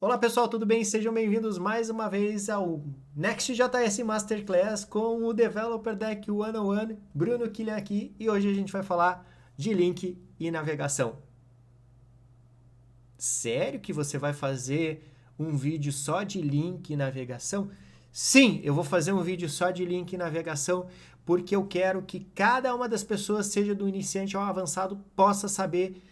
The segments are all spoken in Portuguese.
Olá pessoal, tudo bem? Sejam bem-vindos mais uma vez ao Next.js Masterclass com o Developer Deck 101, Bruno Killian aqui, e hoje a gente vai falar de link e navegação. Sério que você vai fazer um vídeo só de link e navegação? Sim, eu vou fazer um vídeo só de link e navegação porque eu quero que cada uma das pessoas, seja do iniciante ao avançado, possa saber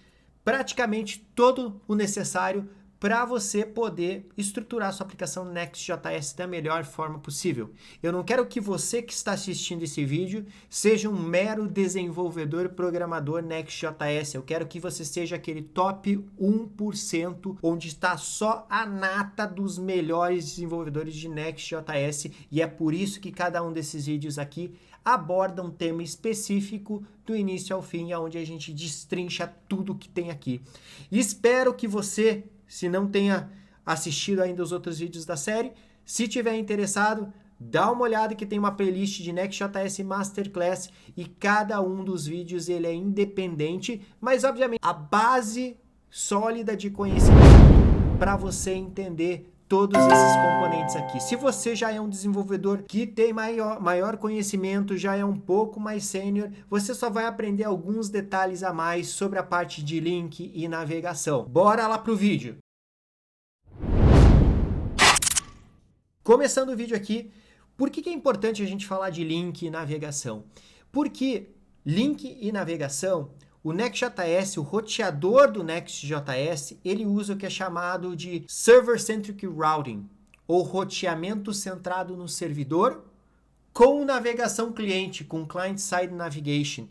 praticamente todo o necessário para você poder estruturar sua aplicação Next.js da melhor forma possível. Eu não quero que você que está assistindo esse vídeo seja um mero desenvolvedor programador Next.js. Eu quero que você seja aquele top 1% onde está só a nata dos melhores desenvolvedores de Next.js, e é por isso que cada um desses vídeos aqui aborda um tema específico do início ao fim, onde a gente destrincha tudo que tem aqui. E espero que você, se não tenha assistido ainda os outros vídeos da série, se tiver interessado, dá uma olhada que tem uma playlist de Next.js Masterclass e cada um dos vídeos ele é independente, mas obviamente a base sólida de conhecimento para você entender todos esses componentes aqui. Se você já é um desenvolvedor que tem maior conhecimento, já é um pouco mais sênior, você só vai aprender alguns detalhes a mais sobre a parte de link e navegação. Bora lá pro vídeo! Começando o vídeo aqui, por que é importante a gente falar de link e navegação? Porque link e navegação, o Next.js, o roteador do Next.js, ele usa o que é chamado de Server-Centric Routing, ou roteamento centrado no servidor, com navegação cliente, com Client-Side Navigation.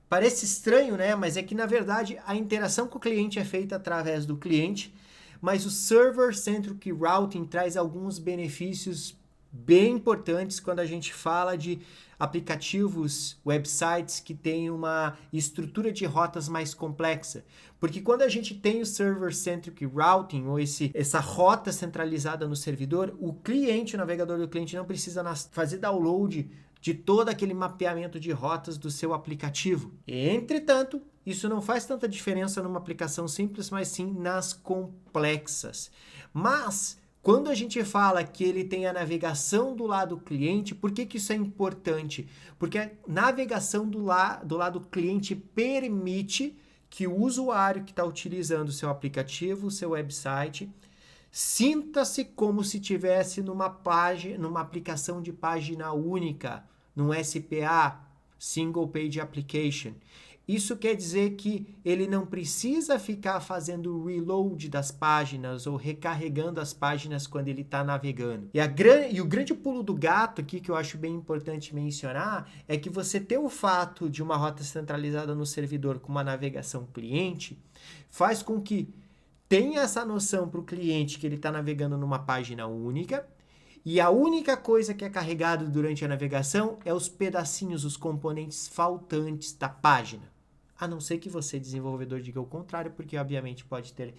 Parece estranho, né? Mas é que, na verdade, a interação com o cliente é feita através do cliente, mas o Server-Centric Routing traz alguns benefícios bem importantes quando a gente fala de aplicativos, websites que têm uma estrutura de rotas mais complexa. Porque quando a gente tem o Server-Centric Routing, ou essa rota centralizada no servidor, o cliente, o navegador do cliente, não precisa fazer download de todo aquele mapeamento de rotas do seu aplicativo. Entretanto, isso não faz tanta diferença numa aplicação simples, mas sim nas complexas. Mas quando a gente fala que ele tem a navegação do lado cliente, por que isso é importante? Porque a navegação do lado cliente permite que o usuário que está utilizando o seu aplicativo, o seu website, sinta-se como se estivesse numa aplicação de página única, num SPA, Single Page Application. Isso quer dizer que ele não precisa ficar fazendo reload das páginas ou recarregando as páginas quando ele está navegando. E o grande pulo do gato aqui, que eu acho bem importante mencionar, é que você ter o fato de uma rota centralizada no servidor com uma navegação cliente faz com que tenha essa noção para o cliente que ele está navegando numa página única, e a única coisa que é carregado durante a navegação é os pedacinhos, os componentes faltantes da página. A não ser que você, desenvolvedor, diga o contrário, porque obviamente pode ter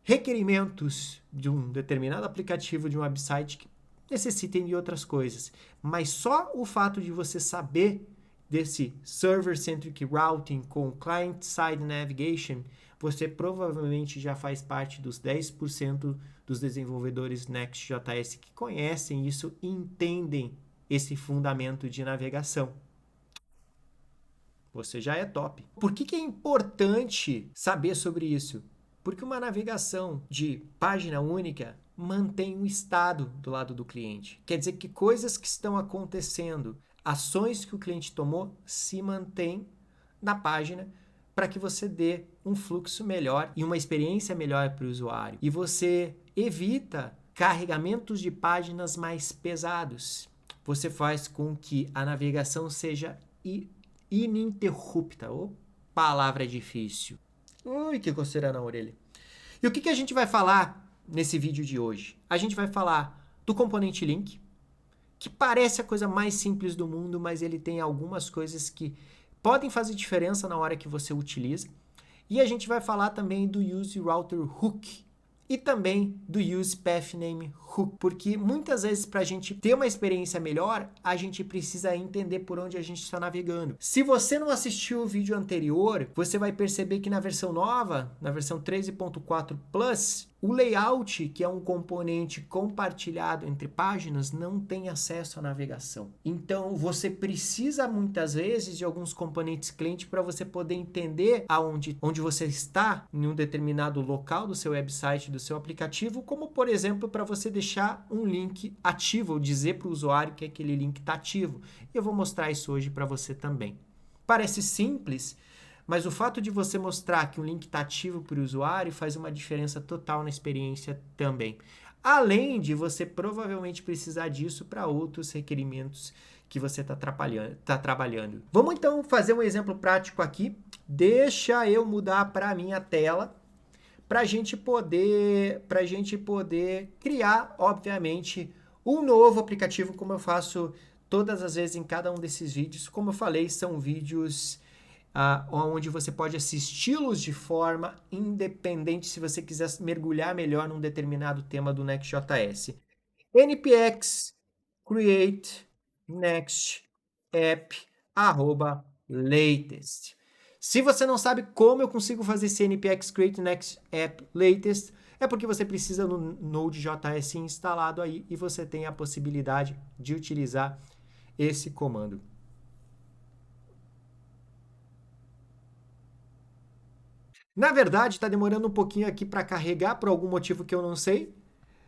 requerimentos de um determinado aplicativo, de um website que necessitem de outras coisas. Mas só o fato de você saber desse Server-Centric Routing com Client-Side Navigation, você provavelmente já faz parte dos 10% dos desenvolvedores Next.js que conhecem isso e entendem esse fundamento de navegação. Você já é top. Por que é importante saber sobre isso? Porque uma navegação de página única mantém um estado do lado do cliente. Quer dizer que coisas que estão acontecendo, ações que o cliente tomou, se mantêm na página para que você dê um fluxo melhor e uma experiência melhor para o usuário. E você evita carregamentos de páginas mais pesados. Você faz com que a navegação seja ininterrupta. Oh, palavra difícil. Ui, que coceira na orelha. E o que a gente vai falar nesse vídeo de hoje? A gente vai falar do componente link, que parece a coisa mais simples do mundo, mas ele tem algumas coisas que podem fazer diferença na hora que você utiliza. E a gente vai falar também do Use Router Hook e também do Use Path Name Hook, porque muitas vezes para a gente ter uma experiência melhor, a gente precisa entender por onde a gente está navegando. Se você não assistiu o vídeo anterior, você vai perceber que na versão nova, na versão 13.4 Plus, O layout, que é um componente compartilhado entre páginas, não tem acesso à navegação. Então, você precisa muitas vezes de alguns componentes cliente para você poder entender onde você está em um determinado local do seu website, do seu aplicativo, como, por exemplo, para você deixar um link ativo, ou dizer para o usuário que aquele link está ativo. Eu vou mostrar isso hoje para você também. Parece simples, mas o fato de você mostrar que um link está ativo para o usuário faz uma diferença total na experiência também. Além de você provavelmente precisar disso para outros requerimentos que você está trabalhando. Vamos então fazer um exemplo prático aqui. Deixa eu mudar para a minha tela para a gente poder criar, obviamente, um novo aplicativo, como eu faço todas as vezes em cada um desses vídeos. Como eu falei, são vídeos onde você pode assisti-los de forma independente se você quiser mergulhar melhor num determinado tema do Next.js. npx create next app @latest. Se você não sabe como eu consigo fazer esse npx create next app latest, é porque você precisa do Node.js instalado aí e você tem a possibilidade de utilizar esse comando. Na verdade, está demorando um pouquinho aqui para carregar por algum motivo que eu não sei.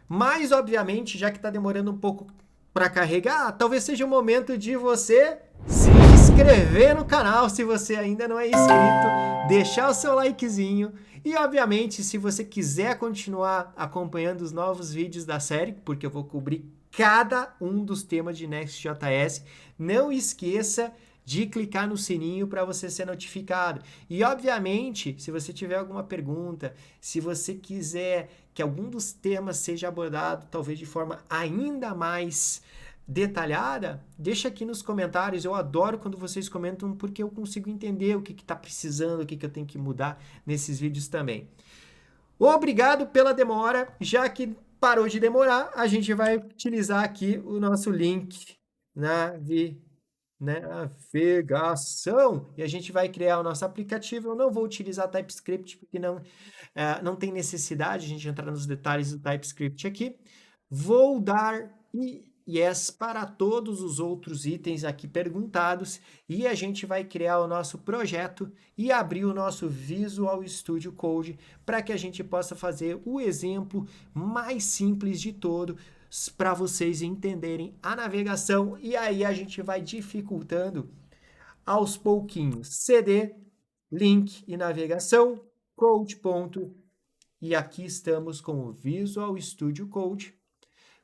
Mas, obviamente, já que está demorando um pouco para carregar, talvez seja o momento de você se inscrever no canal se você ainda não é inscrito, deixar o seu likezinho e, obviamente, se você quiser continuar acompanhando os novos vídeos da série, porque eu vou cobrir cada um dos temas de Next.js, não esqueça de clicar no sininho para você ser notificado. E, obviamente, se você tiver alguma pergunta, se você quiser que algum dos temas seja abordado, talvez de forma ainda mais detalhada, deixa aqui nos comentários. Eu adoro quando vocês comentam, porque eu consigo entender o que está precisando, o que eu tenho que mudar nesses vídeos também. Obrigado pela demora. Já que parou de demorar, a gente vai utilizar aqui o nosso link navegação e a gente vai criar o nosso aplicativo. Eu não vou utilizar TypeScript porque não tem necessidade de a gente entrar nos detalhes do TypeScript aqui. Vou dar yes para todos os outros itens aqui perguntados e a gente vai criar o nosso projeto e abrir o nosso Visual Studio Code para que a gente possa fazer o exemplo mais simples de todo para vocês entenderem a navegação e aí a gente vai dificultando aos pouquinhos. CD, link e navegação, code. E aqui estamos com o Visual Studio Code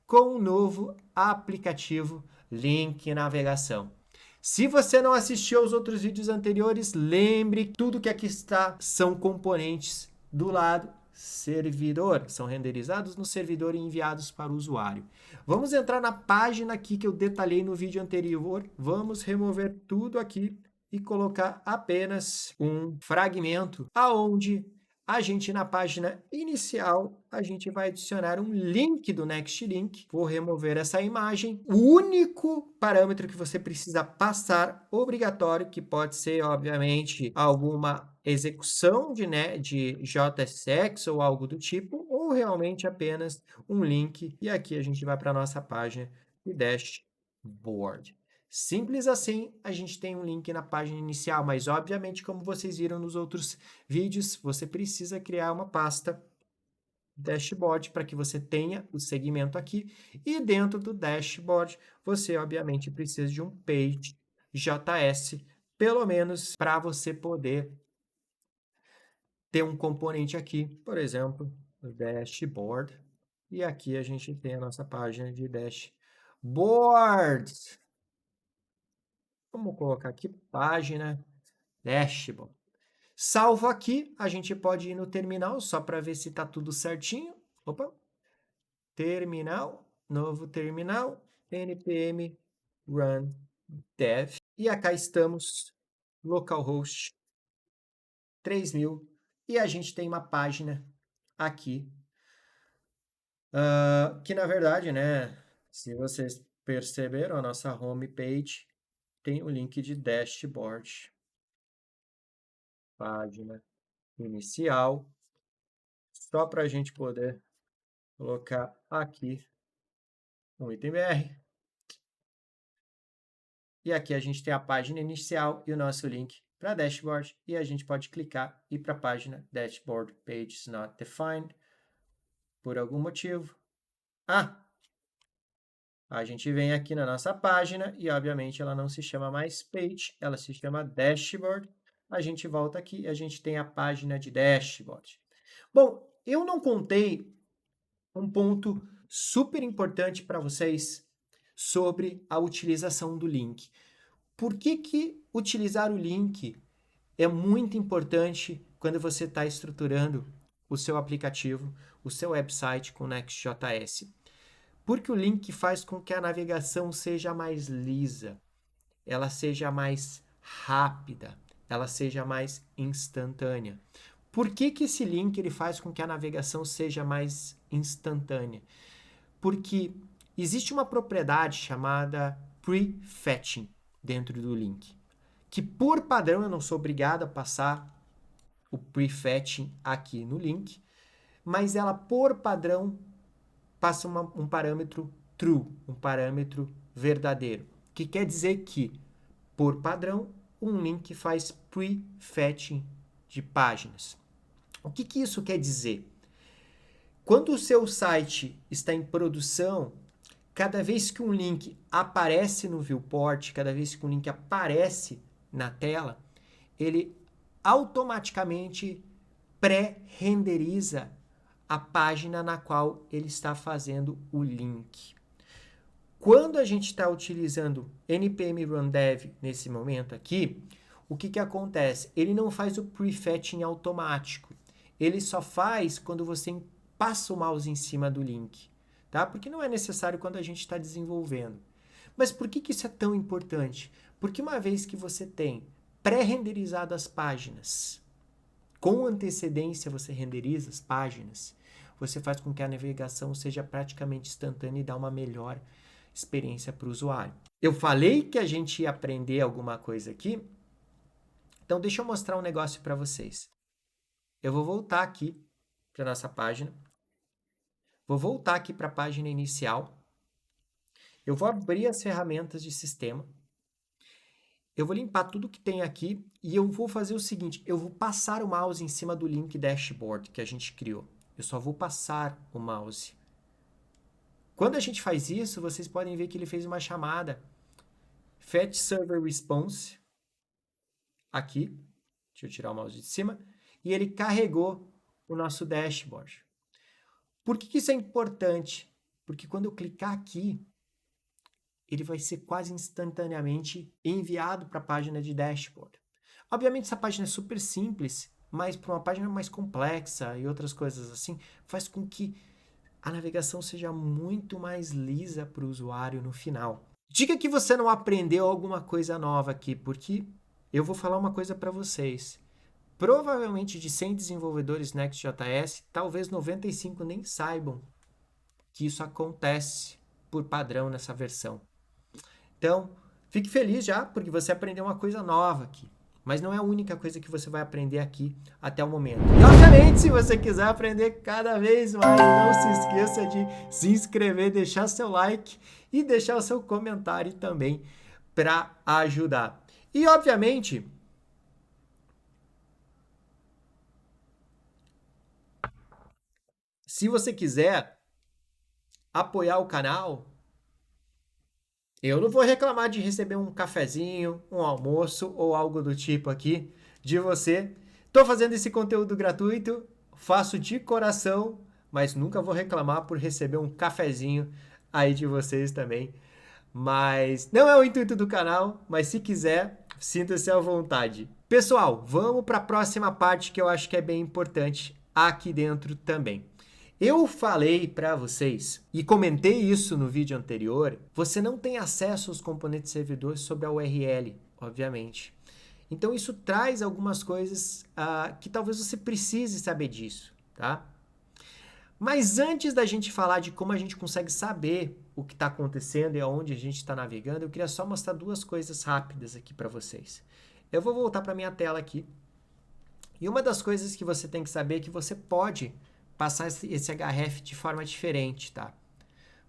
com um novo aplicativo link e navegação. Se você não assistiu aos outros vídeos anteriores, lembre que tudo que aqui está são componentes do lado servidor, são renderizados no servidor e enviados para o usuário. Vamos entrar na página aqui que eu detalhei no vídeo anterior, vamos remover tudo aqui e colocar apenas um fragmento aonde a gente na página inicial, a gente vai adicionar um link do Next Link. Vou remover essa imagem. O único parâmetro que você precisa passar, obrigatório, que pode ser, obviamente, alguma execução de JSX ou algo do tipo, ou realmente apenas um link. E aqui a gente vai para a nossa página de dashboard. Simples assim, a gente tem um link na página inicial, mas obviamente, como vocês viram nos outros vídeos, você precisa criar uma pasta dashboard para que você tenha o segmento aqui. E dentro do dashboard, você obviamente precisa de um page.js, pelo menos para você poder ter um componente aqui, por exemplo, o dashboard. E aqui a gente tem a nossa página de dashboard. Vamos colocar aqui página dashboard. Salvo aqui, a gente pode ir no terminal só para ver se está tudo certinho. Opa! Terminal, novo terminal, npm run dev. E acá estamos, localhost 3000. E a gente tem uma página aqui, que na verdade, né, se vocês perceberam, a nossa homepage tem o link de dashboard. Página inicial, só para a gente poder colocar aqui um item BR. E aqui a gente tem a página inicial e o nosso link para dashboard. E a gente pode clicar e ir para a página Dashboard Pages Not Defined. Por algum motivo. A gente vem aqui na nossa página e, obviamente, ela não se chama mais Page, ela se chama Dashboard. A gente volta aqui e a gente tem a página de Dashboard. Bom, eu não contei um ponto super importante para vocês sobre a utilização do link. Por que utilizar o link é muito importante quando você está estruturando o seu aplicativo, o seu website com Next.js? Porque o link faz com que a navegação seja mais lisa, ela seja mais rápida, ela seja mais instantânea. Por que esse link ele faz com que a navegação seja mais instantânea? Porque existe uma propriedade chamada prefetching dentro do link, que por padrão eu não sou obrigado a passar o prefetching aqui no link, mas ela por padrão passa um parâmetro true, um parâmetro verdadeiro, que quer dizer que, por padrão, um link faz prefetching de páginas. O que isso quer dizer? Quando o seu site está em produção, cada vez que um link aparece no viewport, cada vez que um link aparece na tela, ele automaticamente pré-renderiza a página na qual ele está fazendo o link. Quando a gente está utilizando npm run dev nesse momento aqui, o que acontece? Ele não faz o prefetching automático. Ele só faz quando você passa o mouse em cima do link, tá? Porque não é necessário quando a gente está desenvolvendo. Mas por que isso é tão importante? Porque uma vez que você tem pré-renderizadas as páginas, com antecedência você renderiza as páginas, você faz com que a navegação seja praticamente instantânea e dá uma melhor experiência para o usuário. Eu falei que a gente ia aprender alguma coisa aqui, então deixa eu mostrar um negócio para vocês. Eu vou voltar aqui para a nossa página, vou voltar aqui para a página inicial, eu vou abrir as ferramentas de sistema, eu vou limpar tudo que tem aqui e eu vou fazer o seguinte, eu vou passar o mouse em cima do link dashboard que a gente criou. Eu só vou passar o mouse. Quando a gente faz isso, vocês podem ver que ele fez uma chamada fetch server response aqui. Deixa eu tirar o mouse de cima. E ele carregou o nosso dashboard. Por que isso é importante? Porque quando eu clicar aqui, ele vai ser quase instantaneamente enviado para a página de dashboard. Obviamente, essa página é super simples, mas para uma página mais complexa e outras coisas assim, faz com que a navegação seja muito mais lisa para o usuário no final. Diga que você não aprendeu alguma coisa nova aqui, porque eu vou falar uma coisa para vocês. Provavelmente de 100 desenvolvedores Next.js, talvez 95 nem saibam que isso acontece por padrão nessa versão. Então, fique feliz já, porque você aprendeu uma coisa nova aqui. Mas não é a única coisa que você vai aprender aqui até o momento. E, obviamente, se você quiser aprender cada vez mais, não se esqueça de se inscrever, deixar seu like e deixar o seu comentário também para ajudar. E, obviamente, se você quiser apoiar o canal, eu não vou reclamar de receber um cafezinho, um almoço ou algo do tipo aqui de você. Estou fazendo esse conteúdo gratuito, faço de coração, mas nunca vou reclamar por receber um cafezinho aí de vocês também. Mas não é o intuito do canal, mas se quiser, sinta-se à vontade. Pessoal, vamos para a próxima parte que eu acho que é bem importante aqui dentro também. Eu falei para vocês e comentei isso no vídeo anterior, você não tem acesso aos componentes servidores sobre a URL, obviamente. Então isso traz algumas coisas que talvez você precise saber disso, tá? Mas antes da gente falar de como a gente consegue saber o que está acontecendo e aonde a gente está navegando, eu queria só mostrar duas coisas rápidas aqui para vocês. Eu vou voltar para minha tela aqui. E uma das coisas que você tem que saber é que você pode passar esse href de forma diferente, tá?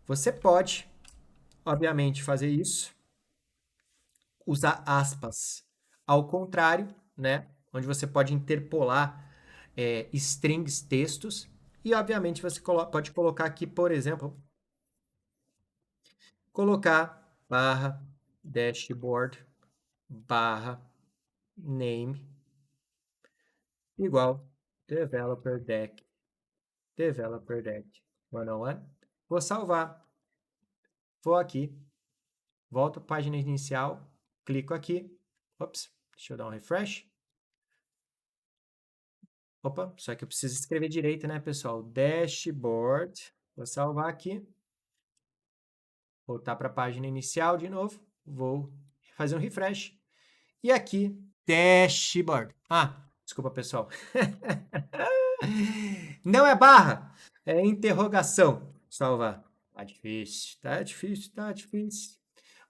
Você pode, obviamente, fazer isso, usar aspas ao contrário, né? Onde você pode interpolar strings, textos, e obviamente você pode colocar aqui, por exemplo, colocar barra dashboard barra name igual developer deck 101. Vou salvar, vou aqui, volto à página inicial, clico aqui, ops, deixa eu dar um refresh. Opa, só que eu preciso escrever direito, né, pessoal? Dashboard, vou salvar aqui, voltar para a página inicial de novo, vou fazer um refresh. E aqui, dashboard. Ah, desculpa, pessoal. Não é barra, é interrogação. Salvar. Tá difícil, tá difícil, tá difícil.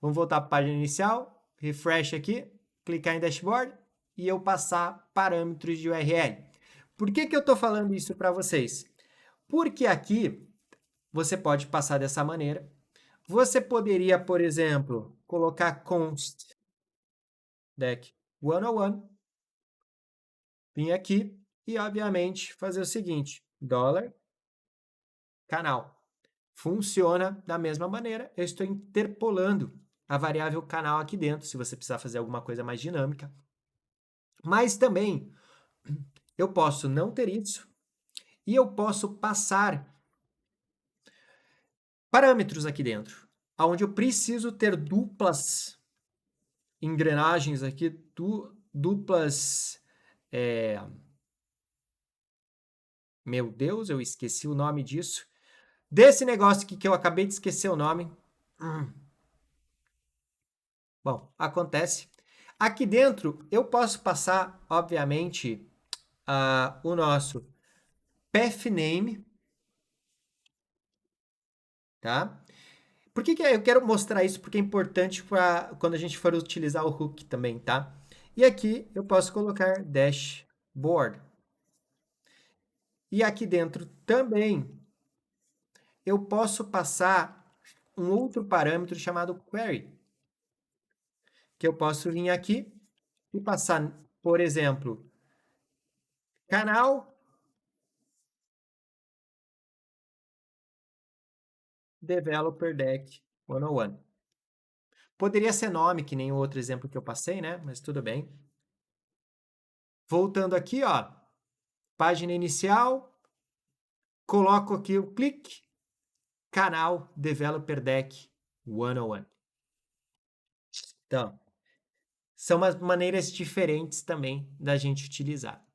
Vamos voltar para a página inicial, refresh aqui, clicar em dashboard e eu passar parâmetros de URL. Por que eu estou falando isso para vocês? Porque aqui você pode passar dessa maneira. Você poderia, por exemplo, colocar const deck 101, vir aqui e, obviamente, fazer o seguinte, dólar canal. Funciona da mesma maneira, eu estou interpolando a variável canal aqui dentro, se você precisar fazer alguma coisa mais dinâmica. Mas também, eu posso não ter isso, e eu posso passar parâmetros aqui dentro, onde eu preciso ter duplas engrenagens aqui, duplas... Meu Deus, eu esqueci o nome disso. Desse negócio aqui que eu acabei de esquecer o nome. Bom, acontece. Aqui dentro eu posso passar, obviamente, o nosso path name, tá? Por que eu quero mostrar isso? Porque é importante para quando a gente for utilizar o hook também, tá? E aqui eu posso colocar dashboard. E aqui dentro também eu posso passar um outro parâmetro chamado query, que eu posso vir aqui e passar, por exemplo, canal Developer Deck 101. Poderia ser nome, que nem o outro exemplo que eu passei, né? Mas tudo bem. Voltando aqui, ó, página inicial, coloco aqui o clique, canal Developer Deck 101. Então, são umas maneiras diferentes também da gente utilizar.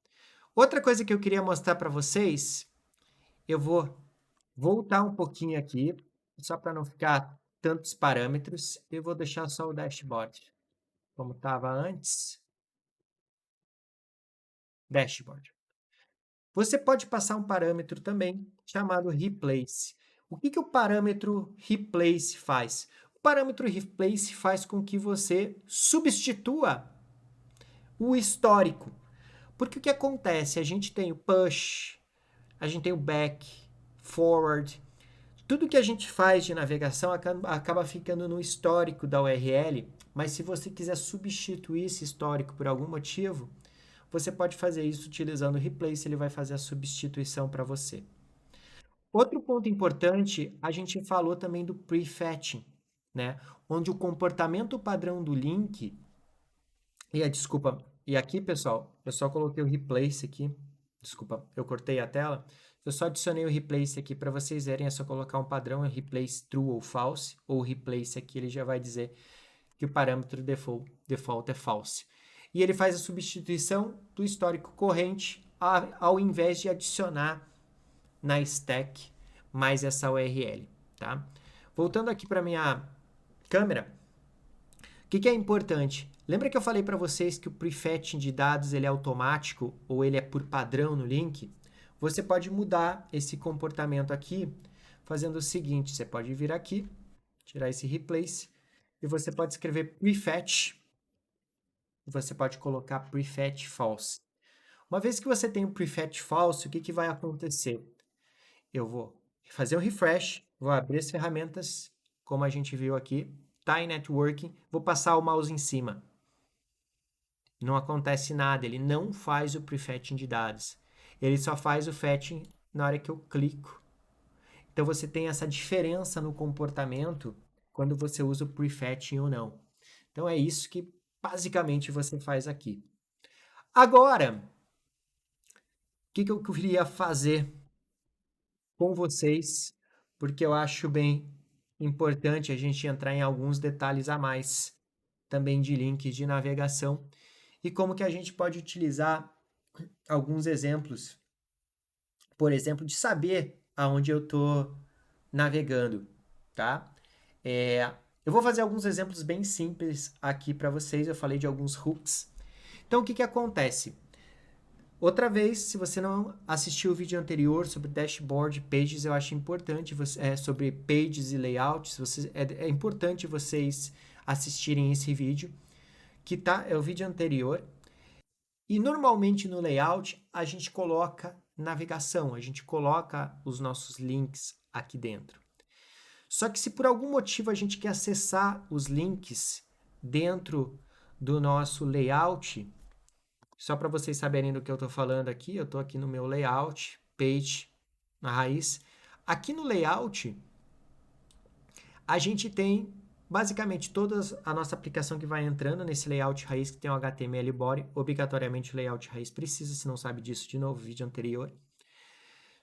Outra coisa que eu queria mostrar para vocês, eu vou voltar um pouquinho aqui, só para não ficar tantos parâmetros, eu vou deixar só o dashboard, como estava antes. Dashboard. Você pode passar um parâmetro também chamado replace. O que o parâmetro replace faz? O parâmetro replace faz com que você substitua o histórico. Porque o que acontece? A gente tem o push, a gente tem o back, forward. Tudo que a gente faz de navegação acaba ficando no histórico da URL, mas se você quiser substituir esse histórico por algum motivo, você pode fazer isso utilizando o replace, ele vai fazer a substituição para você. Outro ponto importante, a gente falou também do prefetching, né? Onde o comportamento padrão do link... desculpa, e aqui, pessoal, eu só coloquei o replace aqui. Desculpa, eu cortei a tela. Eu só adicionei o replace aqui para vocês verem. É só colocar um padrão, é replace true ou false, ou replace aqui, ele já vai dizer que o parâmetro default é false. E ele faz a substituição do histórico corrente ao invés de adicionar na stack mais essa URL, tá? Voltando aqui para minha câmera, o que é importante? Lembra que eu falei para vocês que o prefetching de dados ele é automático ou ele é por padrão no link? Você pode mudar esse comportamento aqui fazendo o seguinte, você pode vir aqui, tirar esse replace, e você pode escrever prefetch, e você pode colocar prefetch false. Uma vez que você tem o prefetch false, o que vai acontecer? eu vou fazer um refresh, vou abrir as ferramentas, como a gente viu aqui, tá em networking, vou passar o mouse em cima. Não acontece nada, ele não faz o prefetching de dados. Ele só faz o fetching na hora que eu clico. Então você tem essa diferença no comportamento quando você usa o prefetching ou não. Então é isso que basicamente você faz aqui. Agora, o que eu queria fazer com vocês, porque eu acho bem importante a gente entrar em alguns detalhes a mais também de links de navegação e como que a gente pode utilizar alguns exemplos, por exemplo, de saber aonde eu estou navegando, tá? Eu vou fazer alguns exemplos bem simples aqui para vocês. Eu falei de alguns hooks. Então, o que que acontece? Outra vez, se você não assistiu o vídeo anterior sobre dashboard, pages, eu acho importante sobre pages e layouts. É importante vocês assistirem esse vídeo, que é o vídeo anterior. E normalmente no layout a gente coloca navegação, a gente coloca os nossos links aqui dentro. Só que se por algum motivo a gente quer acessar os links dentro do nosso layout, só para vocês saberem do que eu estou falando aqui, eu estou aqui no meu layout, page, na raiz. Aqui no layout, a gente tem basicamente toda a nossa aplicação que vai entrando nesse layout raiz que tem o HTML body. Obrigatoriamente o layout raiz precisa, se não sabe disso, de novo, vídeo anterior.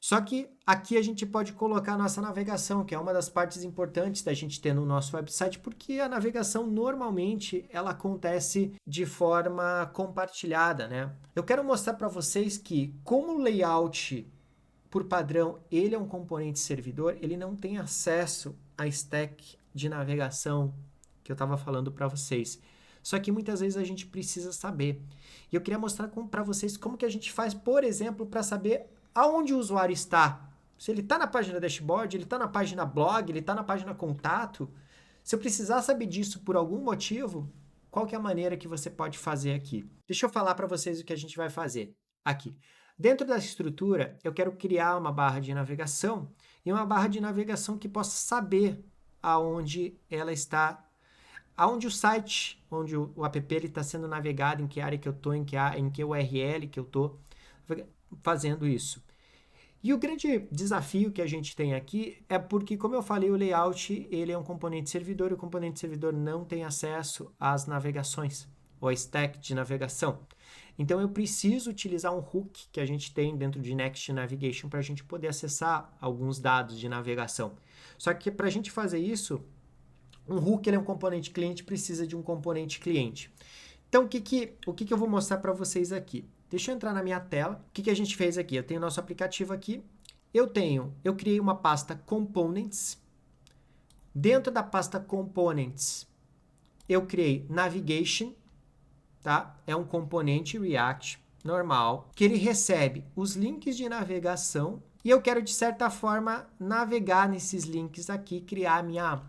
Só que aqui a gente pode colocar a nossa navegação, que é uma das partes importantes da gente ter no nosso website, porque a navegação normalmente ela acontece de forma compartilhada, né? Eu quero mostrar para vocês que como o layout por padrão, ele é um componente servidor, ele não tem acesso à stack de navegação que eu estava falando para vocês. Só que muitas vezes a gente precisa saber. E eu queria mostrar para vocês como que a gente faz, por exemplo, para saber aonde o usuário está. Se ele está na página dashboard, ele está na página blog, ele está na página contato. Se eu precisar saber disso por algum motivo, qual que é a maneira que você pode fazer aqui? Deixa eu falar para vocês o que a gente vai fazer aqui. Dentro da estrutura, eu quero criar uma barra de navegação e uma barra de navegação que possa saber aonde ela está, aonde o site, onde o app está sendo navegado, em que área que eu estou, em que URL que eu estou fazendo isso. E o grande desafio que a gente tem aqui é porque, como eu falei, o layout ele é um componente servidor e o componente servidor não tem acesso às navegações ou a stack de navegação. Então, eu preciso utilizar um hook que a gente tem dentro de Next Navigation para a gente poder acessar alguns dados de navegação. Só que para a gente fazer isso, um hook ele é um componente cliente, precisa de um componente cliente. Então, o que eu vou mostrar para vocês aqui? Deixa eu entrar na minha tela. O que a gente fez aqui? Eu tenho o nosso aplicativo aqui. Eu criei uma pasta Components. Dentro da pasta Components, eu criei Navigation, tá? É um componente React normal, que ele recebe os links de navegação e eu quero, de certa forma, navegar nesses links aqui, criar a minha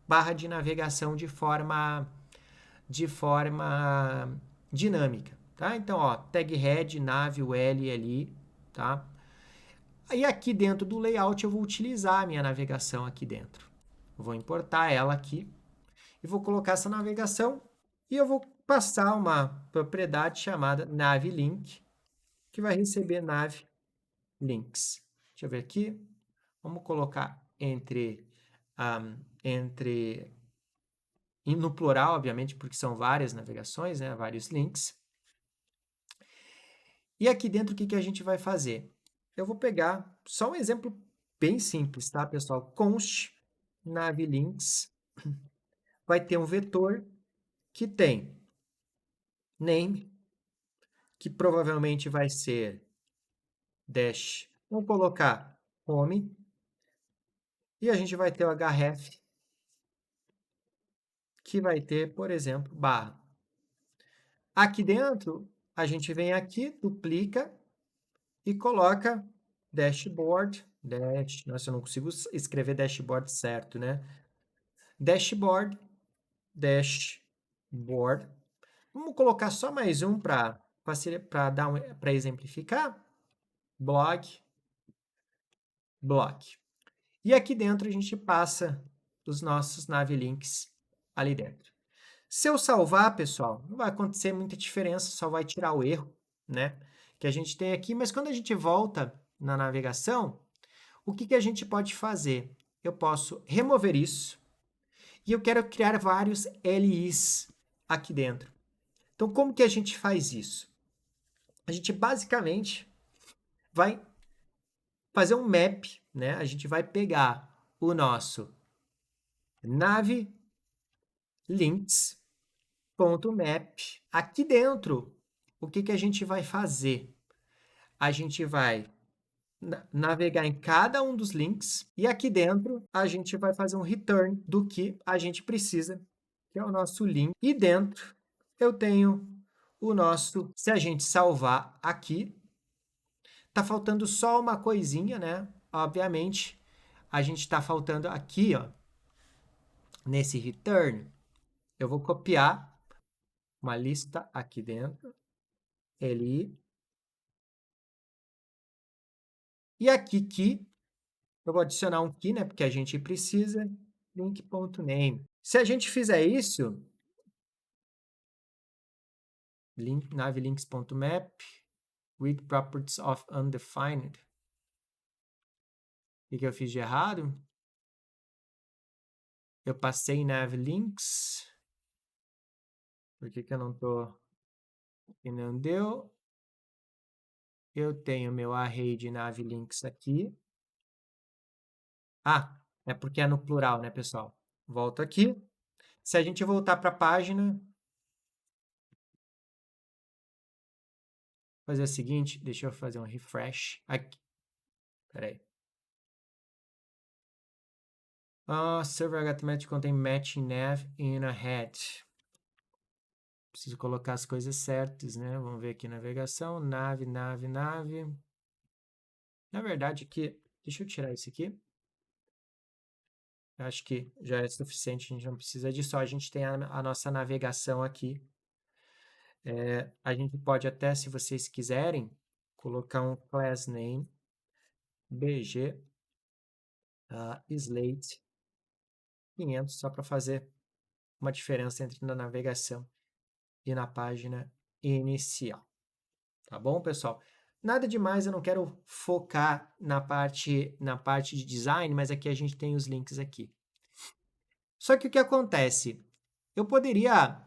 barra de navegação de forma dinâmica, tá? Então, ó, tag head, nav, ul ali, tá? Aí aqui dentro do layout eu vou utilizar a minha navegação aqui dentro. Eu vou importar ela aqui e vou colocar essa navegação e eu vou passar uma propriedade chamada navLink, que vai receber navLinks. Deixa eu ver aqui. Vamos colocar no plural, obviamente, porque são várias navegações, né? Vários links. E aqui dentro, o que a gente vai fazer? Eu vou pegar só um exemplo bem simples, tá, pessoal? Const navlinks vai ter um vetor que tem name, que provavelmente vai ser dash. Vamos colocar home. E a gente vai ter o href, que vai ter, por exemplo, barra. Aqui dentro, a gente vem aqui, duplica e coloca dashboard. Nossa, eu não consigo escrever dashboard certo, né? Dashboard. Vamos colocar só mais um para exemplificar. Blog block. E aqui dentro a gente passa os nossos navlinks ali dentro. Se eu salvar, pessoal, não vai acontecer muita diferença, só vai tirar o erro, né, que a gente tem aqui, mas quando a gente volta na navegação, o que a gente pode fazer? Eu posso remover isso e eu quero criar vários LIs aqui dentro. Então, como que a gente faz isso? A gente basicamente vai fazer um map, né? A gente vai pegar o nosso navlinks.map. Aqui dentro, o que a gente vai fazer? A gente vai navegar em cada um dos links e aqui dentro a gente vai fazer um return do que a gente precisa, que é o nosso link. E dentro eu tenho o nosso, se a gente salvar aqui, tá faltando só uma coisinha, né? Obviamente, a gente tá faltando aqui, ó, nesse return, eu vou copiar uma lista aqui dentro, li, e aqui key, eu vou adicionar um key, né? Porque a gente precisa, link.name. Se a gente fizer isso, navlinks.map with properties of undefined. O que eu fiz de errado? Eu passei navlinks. Por que eu não tô... E não deu. Eu tenho meu array de navlinks aqui. Ah, é porque é no plural, né, pessoal? Volto aqui. Se a gente voltar para a página, fazer o seguinte, deixa eu fazer um refresh aqui. Peraí. Server HTML contém matching nav in a head. Preciso colocar as coisas certas, né? Vamos ver aqui, navegação, nave. Na verdade, aqui, deixa eu tirar isso aqui. Acho que já é suficiente, a gente não precisa disso, só a gente tem a nossa navegação aqui. A gente pode até, se vocês quiserem, colocar um class name bg slate 500, só para fazer uma diferença entre na navegação e na página inicial. Tá bom, pessoal? Nada demais, eu não quero focar na parte de design, mas aqui a gente tem os links aqui. Só que o que acontece? Eu poderia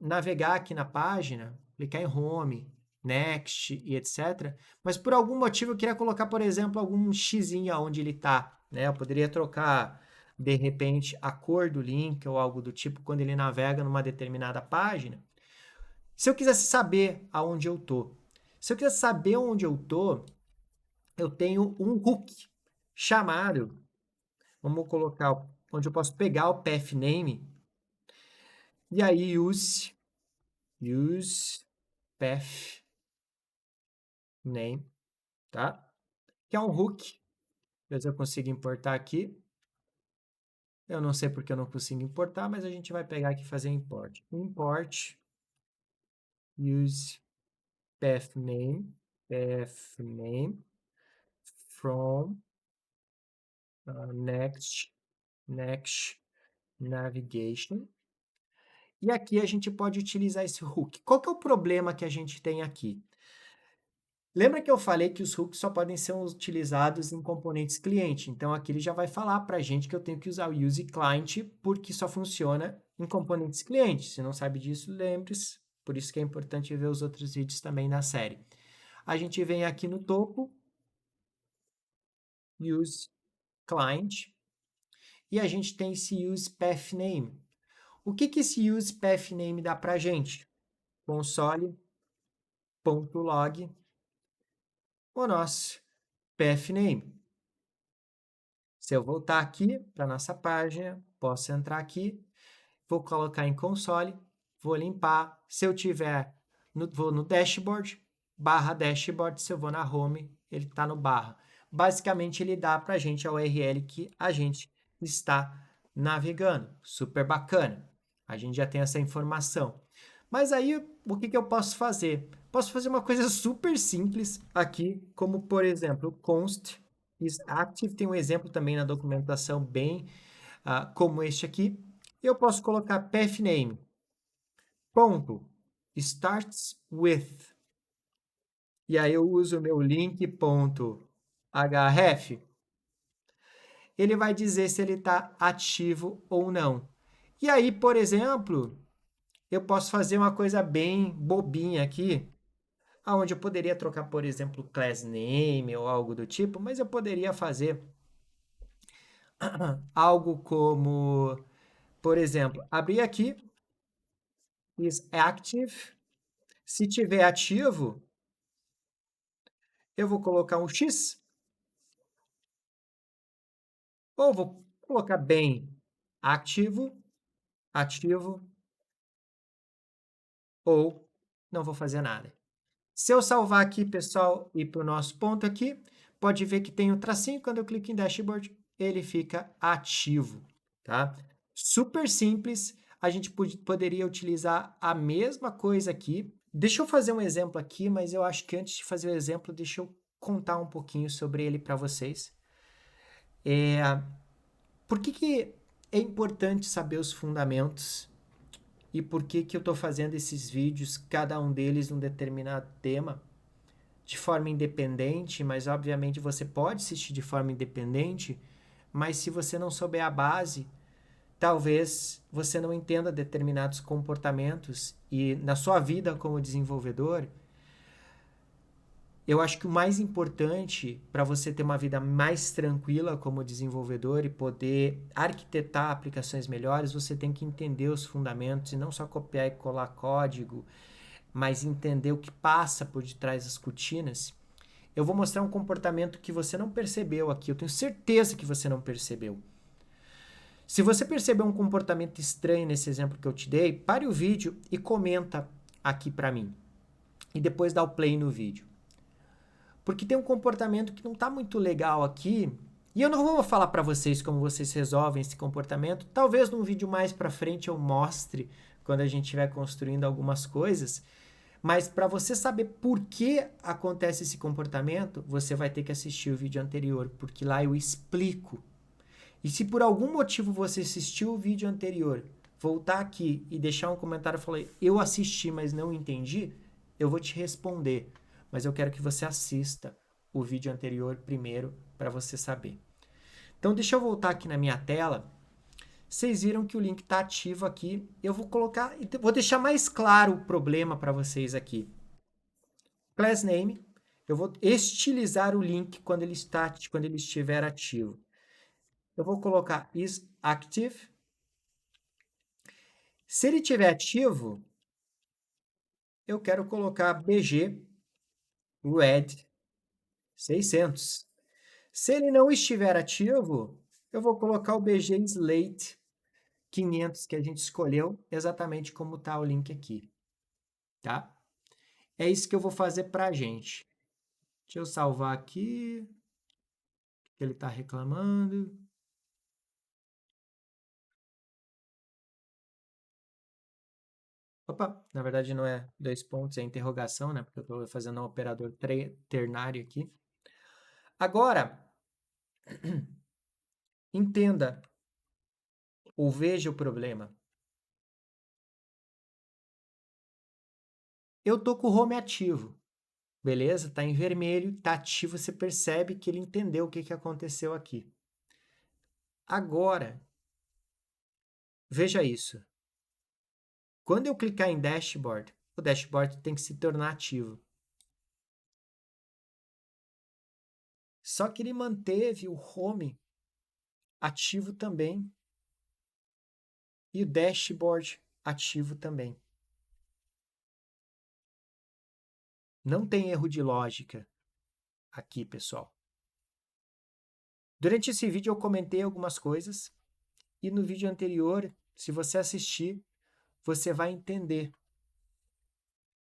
navegar aqui na página, clicar em Home, Next e etc. Mas por algum motivo eu queria colocar, por exemplo, algum xizinho onde ele está, né? Eu poderia trocar, de repente, a cor do link ou algo do tipo quando ele navega numa determinada página. Se eu quisesse saber aonde eu tô, se eu quisesse saber onde eu tô, eu tenho um hook chamado, vamos colocar onde eu posso pegar o path name e aí use path name, tá? Que é um hook. Mas eu consigo importar aqui. Eu não sei porque eu não consigo importar, mas a gente vai pegar aqui e fazer import. Import use path name from next navigation. E aqui a gente pode utilizar esse hook. Qual que é o problema que a gente tem aqui? Lembra que eu falei que os hooks só podem ser utilizados em componentes cliente? Então aqui ele já vai falar para a gente que eu tenho que usar o use client porque só funciona em componentes cliente. Se não sabe disso, lembre-se. Por isso que é importante ver os outros vídeos também na série. A gente vem aqui no topo, use client, e a gente tem esse use path name. O que esse use path name dá para a gente? Console.log, o nosso path name. Se eu voltar aqui para nossa página, posso entrar aqui, vou colocar em console, vou limpar. Se eu tiver, vou no dashboard, barra dashboard, se eu vou na home, ele está no barra. Basicamente, ele dá para a gente a URL que a gente está navegando. Super bacana. A gente já tem essa informação. Mas aí, o que eu posso fazer? Posso fazer uma coisa super simples aqui, como por exemplo, const is active. Tem um exemplo também na documentação bem como este aqui. Eu posso colocar pathname, ponto, starts with. E aí eu uso o meu link ponto href. Ele vai dizer se ele está ativo ou não. E aí, por exemplo, eu posso fazer uma coisa bem bobinha aqui, aonde eu poderia trocar, por exemplo, class name ou algo do tipo, mas eu poderia fazer algo como, por exemplo, abrir aqui, is active. Se tiver ativo, eu vou colocar um X, ou vou colocar bem ativo, ativo, ou não vou fazer nada. Se eu salvar aqui, pessoal, e para o nosso ponto aqui, pode ver que tem um tracinho. Quando eu clico em dashboard, ele fica ativo, tá? Super simples. A gente poderia utilizar a mesma coisa aqui. Deixa eu fazer um exemplo aqui, mas eu acho que antes de fazer o exemplo, deixa eu contar um pouquinho sobre ele para vocês. Por que é importante saber os fundamentos e por que eu estou fazendo esses vídeos, cada um deles num determinado tema? De forma independente, mas obviamente você pode assistir de forma independente, mas se você não souber a base, talvez você não entenda determinados comportamentos e na sua vida como desenvolvedor, eu acho que o mais importante para você ter uma vida mais tranquila como desenvolvedor e poder arquitetar aplicações melhores, você tem que entender os fundamentos e não só copiar e colar código, mas entender o que passa por detrás das cortinas. Eu vou mostrar um comportamento que você não percebeu aqui. Eu tenho certeza que você não percebeu. Se você percebeu um comportamento estranho nesse exemplo que eu te dei, pare o vídeo e comenta aqui para mim. E depois dá o play no vídeo. Porque tem um comportamento que não está muito legal aqui. E eu não vou falar para vocês como vocês resolvem esse comportamento. Talvez num vídeo mais para frente eu mostre quando a gente estiver construindo algumas coisas. Mas para você saber por que acontece esse comportamento, você vai ter que assistir o vídeo anterior, porque lá eu explico. E se por algum motivo você assistiu o vídeo anterior, voltar aqui e deixar um comentário falando, eu assisti, mas não entendi, eu vou te responder. Mas eu quero que você assista o vídeo anterior primeiro para você saber. Então deixa eu voltar aqui na minha tela. Vocês viram que o link está ativo aqui. Eu vou colocar, vou deixar mais claro o problema para vocês aqui. Class name, eu vou estilizar o link quando ele estiver ativo. Eu vou colocar is active. Se ele estiver ativo, eu quero colocar bg red 600. Se ele não estiver ativo, eu vou colocar o bg slate 500 que a gente escolheu, exatamente como está o link aqui, tá? É isso que eu vou fazer para a gente. Deixa eu salvar aqui, que ele está reclamando. Opa, na verdade não é dois pontos, é interrogação, né? Porque eu estou fazendo um operador ternário aqui. Agora, entenda ou veja o problema. Eu tô com o home ativo, beleza? Tá em vermelho, tá ativo, você percebe que ele entendeu o que aconteceu aqui. Agora, veja isso. Quando eu clicar em dashboard, o dashboard tem que se tornar ativo. Só que ele manteve o home ativo também e o dashboard ativo também. Não tem erro de lógica aqui, pessoal. Durante esse vídeo eu comentei algumas coisas e no vídeo anterior, se você assistir, você vai entender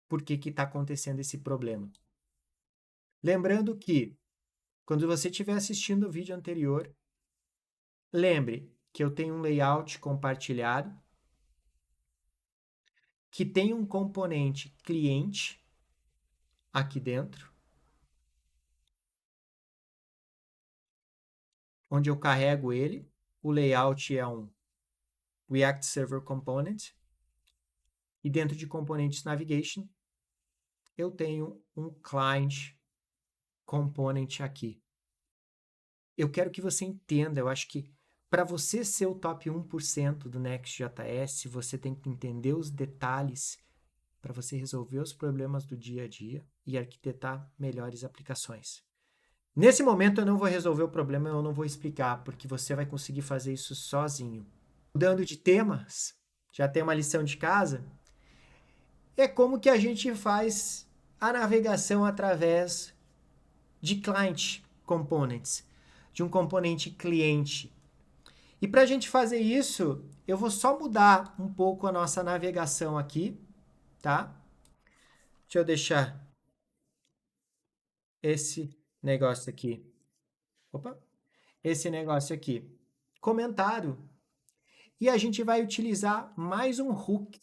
por que está acontecendo esse problema. Lembrando que, quando você estiver assistindo o vídeo anterior, lembre que eu tenho um layout compartilhado que tem um componente cliente aqui dentro, onde eu carrego ele. O layout é um React Server Component. E dentro de Components Navigation, eu tenho um Client Component aqui. Eu quero que você entenda, eu acho que para você ser o top 1% do Next.js, você tem que entender os detalhes para você resolver os problemas do dia a dia e arquitetar melhores aplicações. Nesse momento eu não vou resolver o problema, eu não vou explicar, porque você vai conseguir fazer isso sozinho. Mudando de temas, já tem uma lição de casa, é como que a gente faz a navegação através de client components, de um componente cliente. E para a gente fazer isso, eu vou só mudar um pouco a nossa navegação aqui, tá? Deixa eu deixar esse negócio aqui. Opa! Esse negócio aqui. Comentário. E a gente vai utilizar mais um hook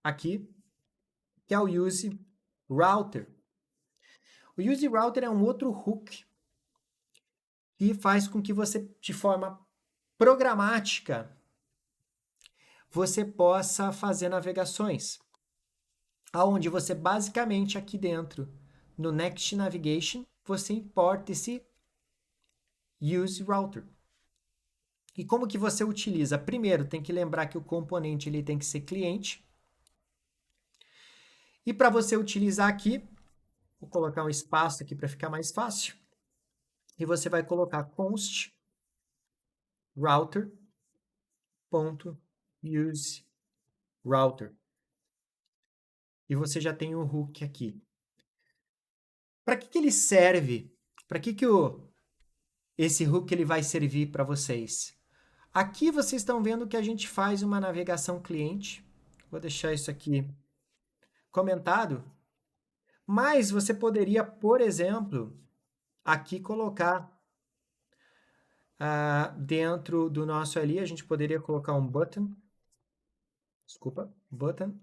aqui, que é o use router. O use router é um outro hook que faz com que você, de forma programática, você possa fazer navegações. Aonde você basicamente aqui dentro, no Next Navigation, você importa esse use router. E como que você utiliza? Primeiro, tem que lembrar que o componente ele tem que ser cliente. E para você utilizar aqui, vou colocar um espaço aqui para ficar mais fácil. E você vai colocar const router.use router. E você já tem o hook aqui. Para que ele serve? Para que esse hook ele vai servir para vocês? Aqui vocês estão vendo que a gente faz uma navegação cliente. Vou deixar isso aqui comentado. Mas você poderia, por exemplo, aqui colocar dentro do nosso ali, a gente poderia colocar um button. Desculpa, button.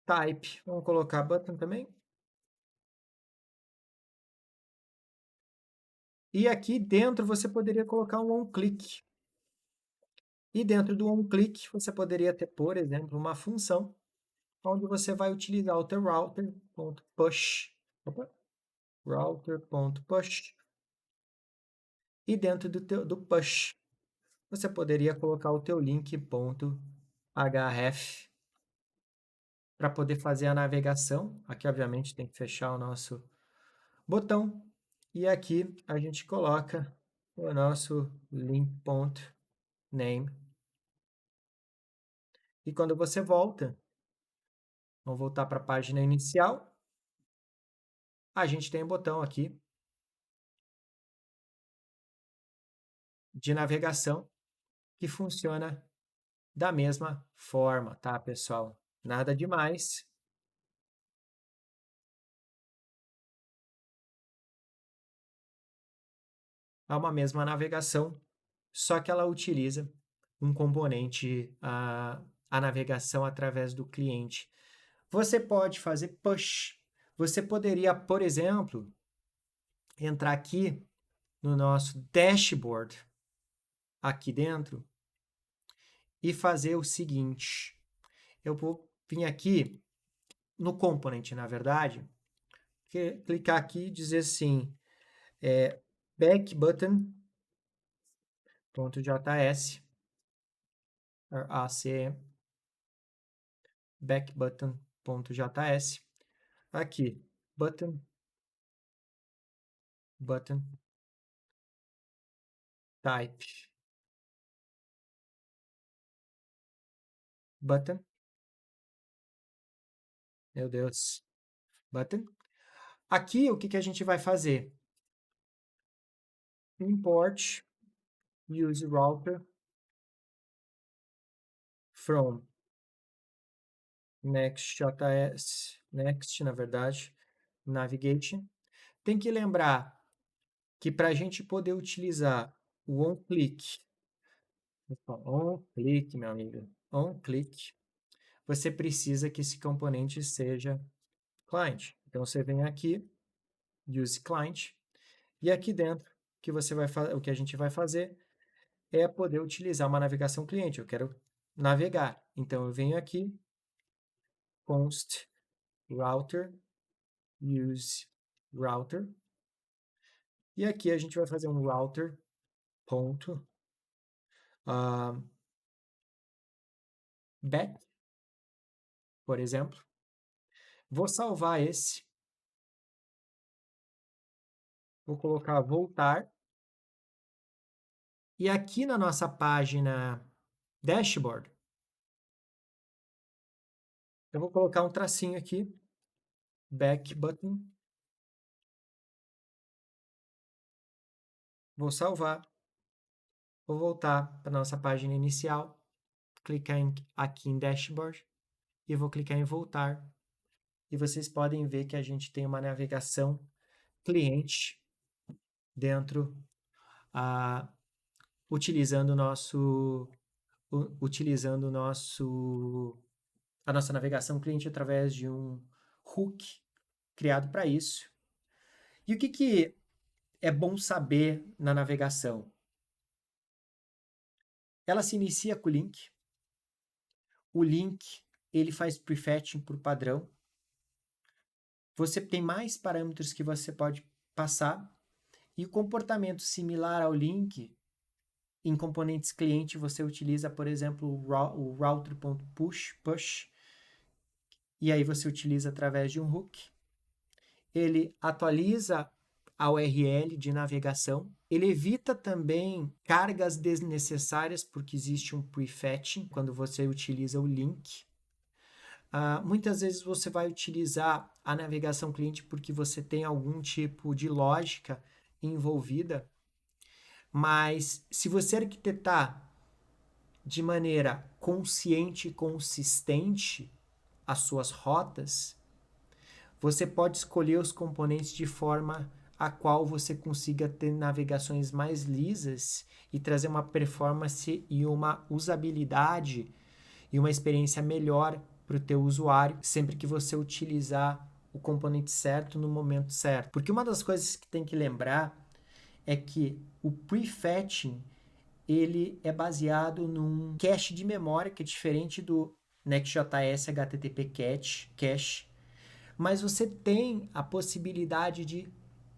Type. Vamos colocar button também. E aqui dentro você poderia colocar um onClick. E dentro do onClick você poderia ter, por exemplo, uma função onde você vai utilizar o teu router.push. Router.push. E dentro do push, você poderia colocar o teu link.href para poder fazer a navegação. Aqui, obviamente, tem que fechar o nosso botão. E aqui a gente coloca o nosso link.name. E quando você volta, vamos voltar para a página inicial, a gente tem um botão aqui de navegação que funciona da mesma forma, tá, pessoal? Nada demais. É uma mesma navegação, só que ela utiliza um componente, a navegação através do cliente. Você pode fazer push. Você poderia, por exemplo, entrar aqui no nosso dashboard, aqui dentro, e fazer o seguinte. Eu vou vir aqui no component, na verdade, clicar aqui e dizer assim, back button.js, back button.js, aqui, button type, button, meu Deus, button. Aqui, o que a gente vai fazer? Import use router from Next.js, Next, na verdade, Navigation. Tem que lembrar que para a gente poder utilizar o onClick, meu amigo, onClick, você precisa que esse componente seja client. Então, você vem aqui, use client, e aqui dentro, o que a gente vai fazer é poder utilizar uma navegação cliente. Eu quero navegar. Então, eu venho aqui, const router, use router, e aqui a gente vai fazer um router ponto back, por exemplo. Vou salvar esse. Vou colocar voltar. E aqui na nossa página dashboard, eu vou colocar um tracinho aqui, back button. Vou salvar. Vou voltar para a nossa página inicial, clicar aqui em dashboard e vou clicar em voltar. E vocês podem ver que a gente tem uma navegação cliente dentro, utilizando a nossa navegação cliente através de um hook criado para isso. E o que é bom saber na navegação? Ela se inicia com o link. O link ele faz prefetching por padrão. Você tem mais parâmetros que você pode passar. E o comportamento similar ao link, em componentes cliente, você utiliza, por exemplo, o router.push, e aí você utiliza através de um hook. Ele atualiza a URL de navegação. Ele evita também cargas desnecessárias, porque existe um prefetching quando você utiliza o link. Muitas vezes você vai utilizar a navegação cliente porque você tem algum tipo de lógica envolvida, mas se você arquitetar de maneira consciente e consistente as suas rotas, você pode escolher os componentes de forma a qual você consiga ter navegações mais lisas e trazer uma performance e uma usabilidade e uma experiência melhor para o teu usuário, sempre que você utilizar o componente certo no momento certo. Porque uma das coisas que tem que lembrar é que o prefetching ele é baseado num cache de memória, que é diferente do Next.js HTTP cache, mas você tem a possibilidade de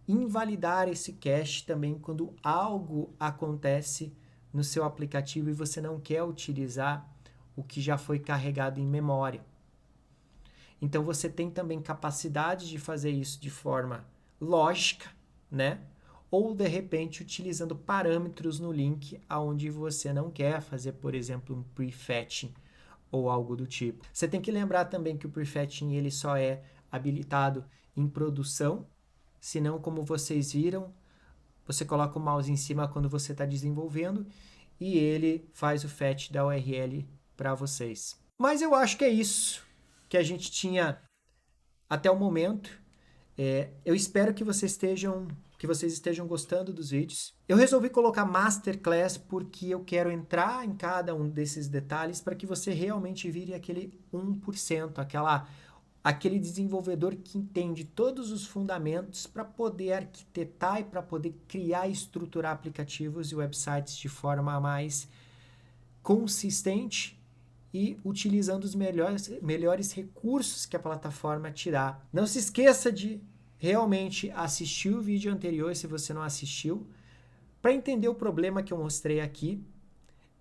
invalidar esse cache também quando algo acontece no seu aplicativo e você não quer utilizar o que já foi carregado em memória. Então você tem também capacidade de fazer isso de forma lógica, né? Ou de repente utilizando parâmetros no link aonde você não quer fazer, por exemplo, um prefetching ou algo do tipo. Você tem que lembrar também que o prefetching ele só é habilitado em produção, senão, como vocês viram, você coloca o mouse em cima quando você está desenvolvendo e ele faz o fetch da URL para vocês. Mas eu acho que é isso que a gente tinha até o momento. Eu espero que vocês estejam gostando dos vídeos. Eu resolvi colocar Masterclass porque eu quero entrar em cada um desses detalhes para que você realmente vire aquele 1%, aquele desenvolvedor que entende todos os fundamentos para poder arquitetar e para poder criar e estruturar aplicativos e websites de forma mais consistente e utilizando os melhores recursos que a plataforma te dá. Não se esqueça de realmente assistir o vídeo anterior, se você não assistiu, para entender o problema que eu mostrei aqui.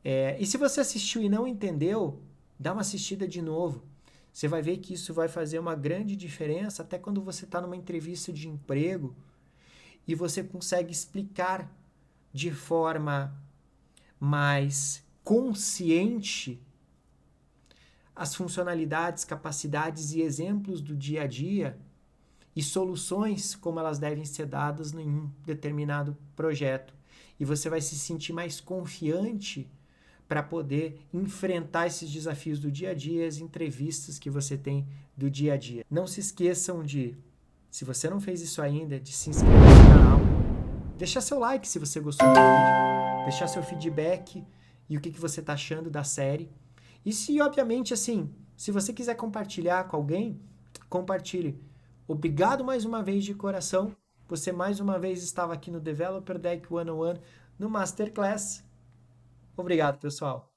E se você assistiu e não entendeu, dá uma assistida de novo. Você vai ver que isso vai fazer uma grande diferença até quando você está numa entrevista de emprego e você consegue explicar de forma mais consciente as funcionalidades, capacidades e exemplos do dia a dia e soluções como elas devem ser dadas em um determinado projeto. E você vai se sentir mais confiante para poder enfrentar esses desafios do dia a dia, as entrevistas que você tem do dia a dia. Não se esqueçam de, se você não fez isso ainda, de se inscrever no canal, deixar seu like se você gostou do vídeo, deixar seu feedback e o que você está achando da série. E se, obviamente, assim, Se você quiser compartilhar com alguém, compartilhe. Obrigado mais uma vez de coração. Você mais uma vez estava aqui no Developer Deck 101, no Masterclass. Obrigado, pessoal.